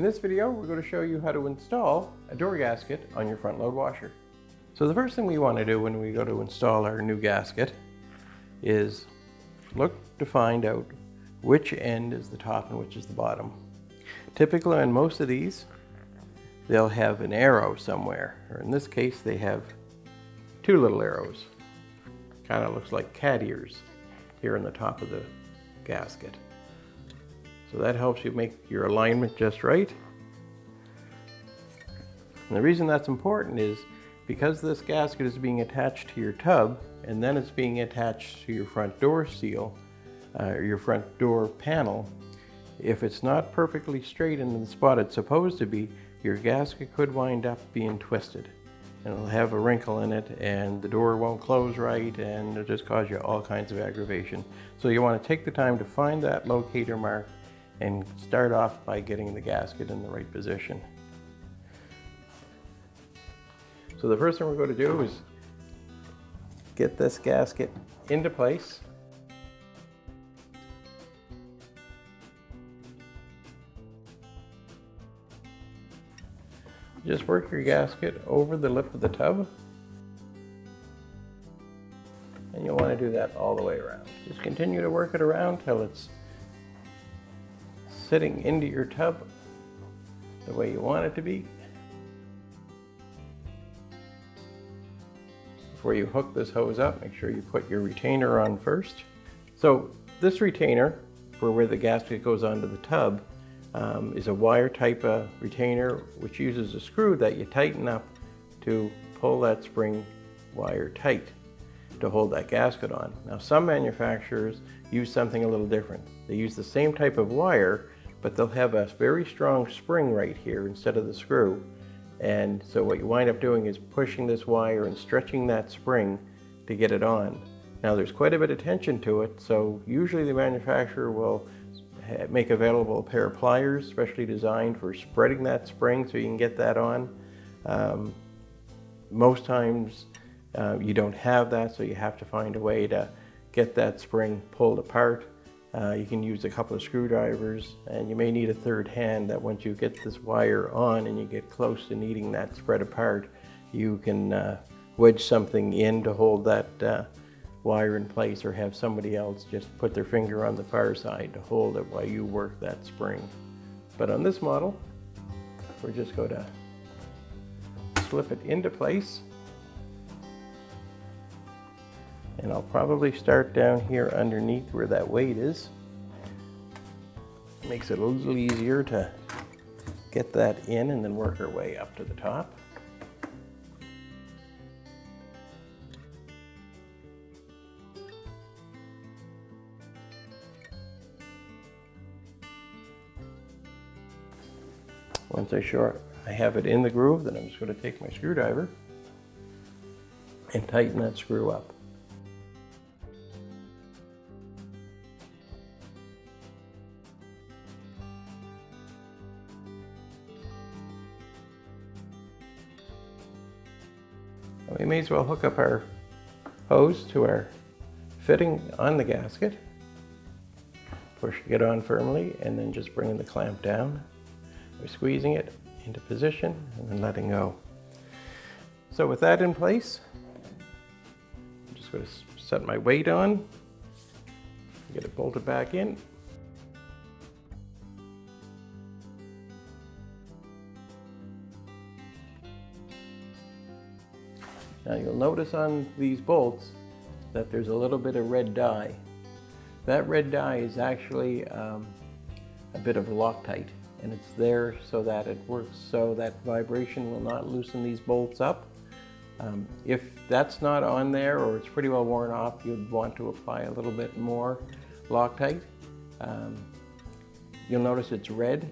In this video, we're going to show you how to install a door gasket on your front load washer. So the first thing we want to do when we go to install our new gasket is look to find out which end is the top and which is the bottom. Typically on most of these, they'll have an arrow somewhere, or in this case they have two little arrows. Kind of looks like cat ears here on the top of the gasket. So that helps you make your alignment just right. And the reason that's important is because this gasket is being attached to your tub and then it's being attached to your front door seal, or your front door panel, if it's not perfectly straight in the spot it's supposed to be, your gasket could wind up being twisted. And it'll have a wrinkle in it and the door won't close right and it'll just cause you all kinds of aggravation. So you want to take the time to find that locator mark and start off by getting the gasket in the right position. So the first thing we're going to do is get this gasket into place. Just work your gasket over the lip of the tub. And you'll want to do that all the way around. Just continue to work it around till it's sitting into your tub the way you want it to be. Before you hook this hose up, make sure you put your retainer on first. So this retainer for where the gasket goes onto the tub is a wire type of retainer which uses a screw that you tighten up to pull that spring wire tight to hold that gasket on. Now some manufacturers use something a little different. They use the same type of wire, but they'll have a very strong spring right here instead of the screw. And so what you wind up doing is pushing this wire and stretching that spring to get it on. Now there's quite a bit of tension to it, so usually the manufacturer will make available a pair of pliers specially designed for spreading that spring so you can get that on. Most times you don't have that, so you have to find a way to get that spring pulled apart. You can use a couple of screwdrivers, and you may need a third hand that once you get this wire on and you get close to needing that spread apart, you can wedge something in to hold that wire in place, or have somebody else just put their finger on the far side to hold it while you work that spring. But on this model, we're just going to slip it into place. And I'll probably start down here underneath where that weight is. Makes it a little easier to get that in and then work our way up to the top. Once I have it in the groove, then I'm just going to take my screwdriver and tighten that screw up. We may as well hook up our hose to our fitting on the gasket, pushing it on firmly, and then just bringing the clamp down. We're squeezing it into position and then letting go. So with that in place, I'm just going to set my weight on, get it bolted back in. Now you'll notice on these bolts that there's a little bit of red dye. That red dye is actually a bit of Loctite, and it's there so that it works so that vibration will not loosen these bolts up. If that's not on there or it's pretty well worn off, you'd want to apply a little bit more Loctite. You'll notice it's red.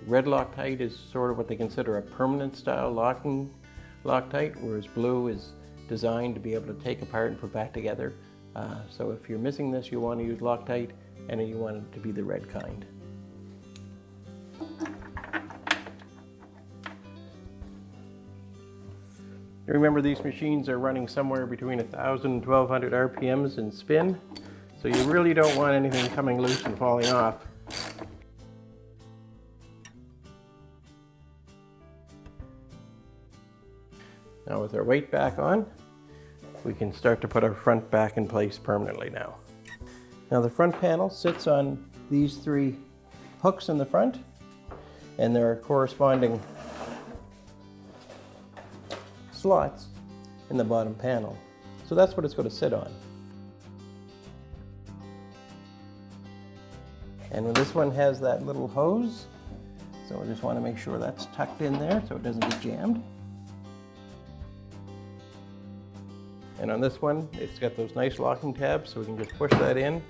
Red Loctite is sort of what they consider a permanent style locking Loctite, whereas blue is designed to be able to take apart and put back together. So if you're missing this, you want to use Loctite, and you want it to be the red kind. Remember, these machines are running somewhere between 1,000 and 1,200 RPMs in spin, so you really don't want anything coming loose and falling off. Now with our weight back on, we can start to put our front back in place permanently now. Now the front panel sits on these 3 hooks in the front, and there are corresponding slots in the bottom panel. So that's what it's going to sit on. And this one has that little hose, so I just want to make sure that's tucked in there so it doesn't get jammed. And on this one, it's got those nice locking tabs, so we can just push that in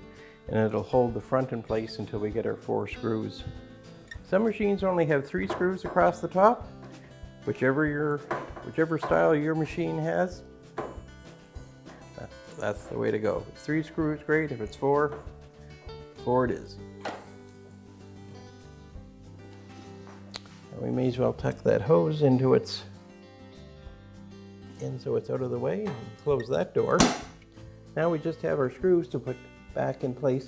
and it'll hold the front in place until we get our 4 screws. Some machines only have 3 screws across the top. Whichever style your machine has, that's the way to go. If it's 3 screws, great. If it's 4, 4 it is. And we may as well tuck that hose into its in so it's out of the way and close that door. Now we just have our screws to put back in place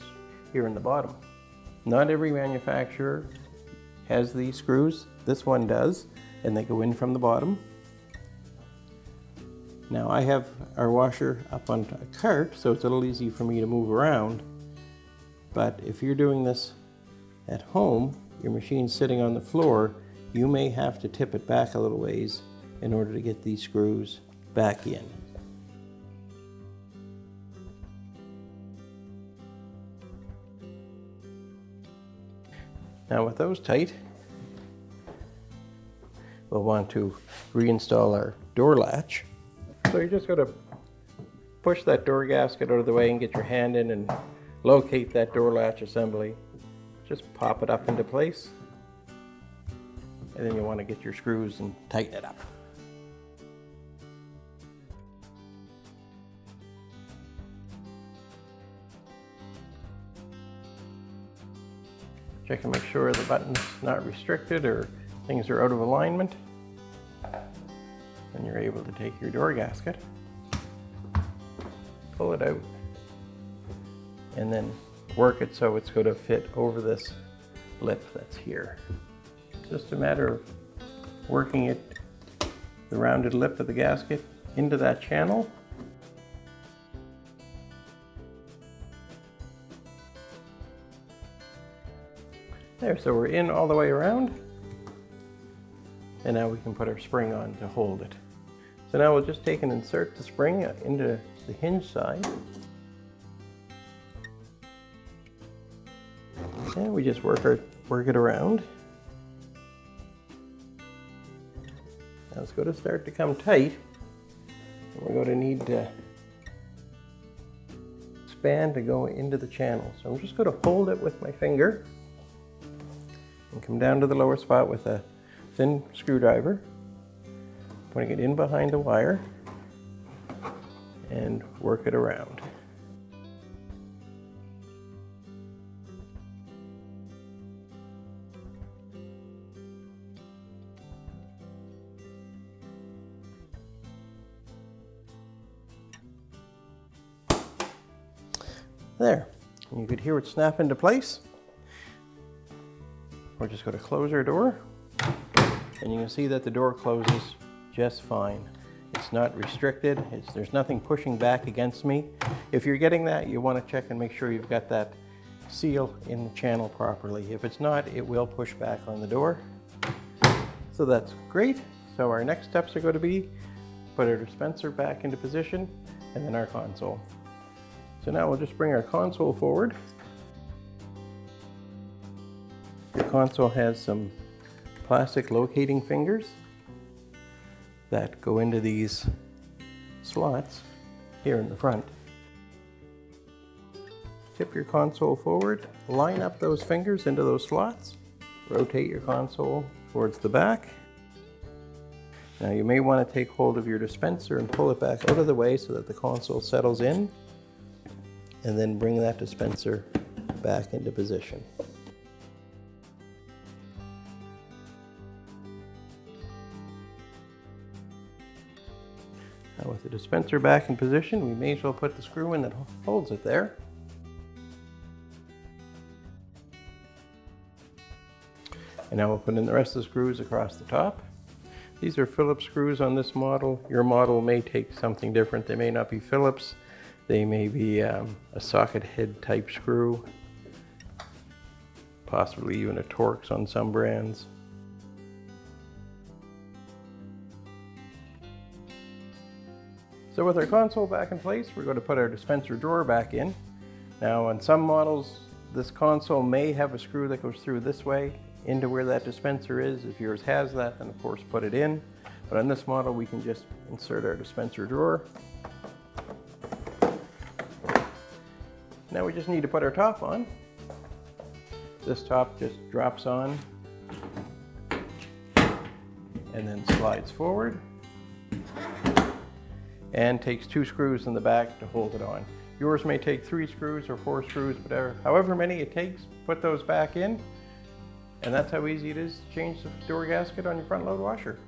here in the bottom. Not every manufacturer has these screws. This one does, and they go in from the bottom. Now I have our washer up on a cart, so it's a little easy for me to move around. But if you're doing this at home, your machine's sitting on the floor, you may have to tip it back a little ways in order to get these screws back in. Now with those tight, we'll want to reinstall our door latch. So you're just going to push that door gasket out of the way and get your hand in and locate that door latch assembly. Just pop it up into place, and then you want to get your screws and tighten it up. Check and make sure the button's not restricted or things are out of alignment. Then you're able to take your door gasket, pull it out, and then work it so it's going to fit over this lip that's here. Just a matter of working it, the rounded lip of the gasket, into that channel. There, so we're in all the way around. And now we can put our spring on to hold it. So now we'll just take and insert the spring into the hinge side. And we just work it around. Now it's going to start to come tight. And we're going to need to span to go into the channel. So I'm just going to hold it with my finger and come down to the lower spot with a thin screwdriver, putting it in behind the wire and work it around. There, and you could hear it snap into place. We're just going to close our door, and you can see that the door closes just fine. It's not restricted, there's nothing pushing back against me. If you're getting that, you want to check and make sure you've got that seal in the channel properly. If it's not, it will push back on the door. So that's great. So our next steps are going to be put our dispenser back into position and then our console. So now we'll just bring our console forward. Your console has some plastic locating fingers that go into these slots here in the front. Tip your console forward, line up those fingers into those slots, rotate your console towards the back. Now you may want to take hold of your dispenser and pull it back out of the way so that the console settles in, and then bring that dispenser back into position. Now with the dispenser back in position, we may as well put the screw in that holds it there. And now we'll put in the rest of the screws across the top. These are Phillips screws on this model. Your model may take something different. They may not be Phillips. They may be a socket head type screw, possibly even a Torx on some brands. So with our console back in place, we're going to put our dispenser drawer back in. Now on some models, this console may have a screw that goes through this way into where that dispenser is. If yours has that, then of course put it in. But on this model, we can just insert our dispenser drawer. Now we just need to put our top on. This top just drops on and then slides forward and takes 2 screws in the back to hold it on. Yours may take 3 screws or 4 screws, whatever, however many it takes, put those back in. And that's how easy it is to change the door gasket on your front load washer.